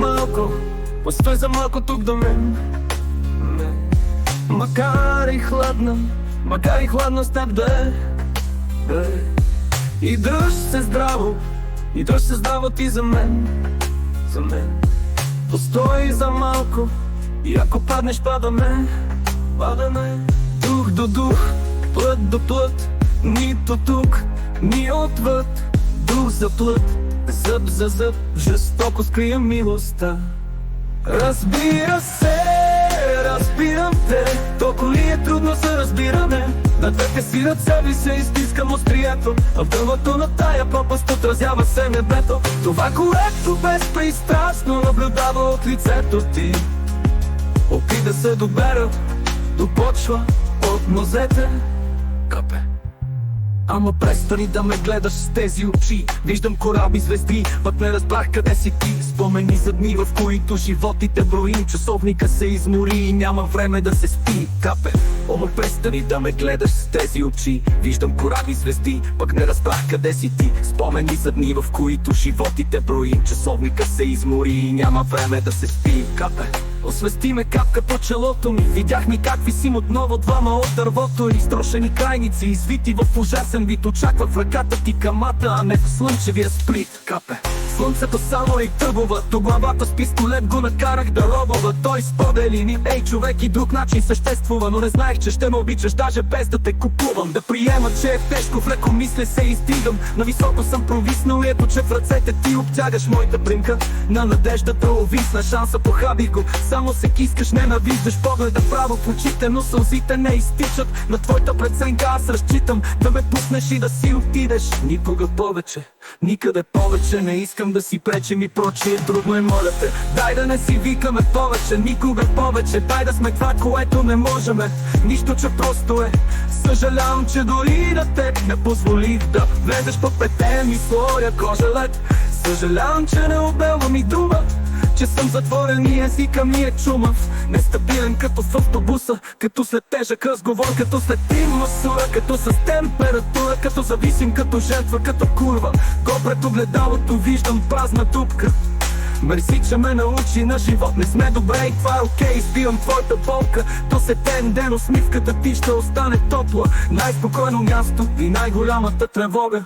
малко, постой за малко тук до мен. Макар и хладно с теб да е. И дръж се здраво ти за мен. Постой за малко, и ако паднеш падаме. Дух до дух, плът до плът, нито тук, ни отвъд. Дух за плът, зъб за зъб, жестоко скрия милостта. Разбира се, разбирам те, толкова ли е трудно за разбиране. На двете си ръце ви се изтискам острието, а в дълбото на тая пропаст отразява се небето. Това, което безпристрастно наблюдава от лицето ти, опита да се добера до почва от нозете. Капе. Ама престани да ме гледаш с тези очи. Виждам кораби, звезди, пък не разбрах къде си ти. Спомени за дни, в които животите броим. Часовника се измори и няма време да се спи. Капе. Ама престани да ме гледаш с тези очи. Виждам кораби, звезди, пък не разбрах къде си ти. Спомени за дни, в които животите броим. Часовника се измори и няма време да се спи. Капе. Освести ме капка по челото ми. Видях ми как висим отново двама от дървото. Изтрошени крайници, извити в ужасен вид. Очаква в ръката ти камата, а не в слънчевия сплит. Капе. Слънцето само и тъбова, до главата с пистолет го накарах да робова. Той сподели ни, ей човек и друг начин съществува. Но не знаех, че ще ме обичаш даже без да те купувам. Да приема, че е тежко, в леко мисля се издигам. Нависоко съм провиснал и ето, че в ръцете ти обтягаш моята примка. На надеждата увисна, шанса похабих го. Само се кискаш, ненавиждаш погледа право в очите, но сълзите не изтичат. На твоята преценка аз разчитам да ме пуснеш и да си отидеш. Никога повече, никъде повече не искам да си пречим и прочие. Трудно е, моля те, дай да не си викаме повече, никога повече. Дай да сме това, което не можеме. Нищо, че просто е. Съжалявам, че дори на теб не позволих да влезеш по пете ми своя кожелет. Съжалявам, че не обелвам и дума, че съм затворен и езика ми е чумав. Нестабилен като в автобуса, като след тежък разговор, като след масура, като с температура, като зависим, като жертва, като курва. Го пред огледалото виждам празна дупка. Мерси, че ме научи на живот, не сме добре и това е окей. Избивам твоята болка, то сетен ден усмивката ти ще остане топла. Най-спокойно място и най-голямата тревога.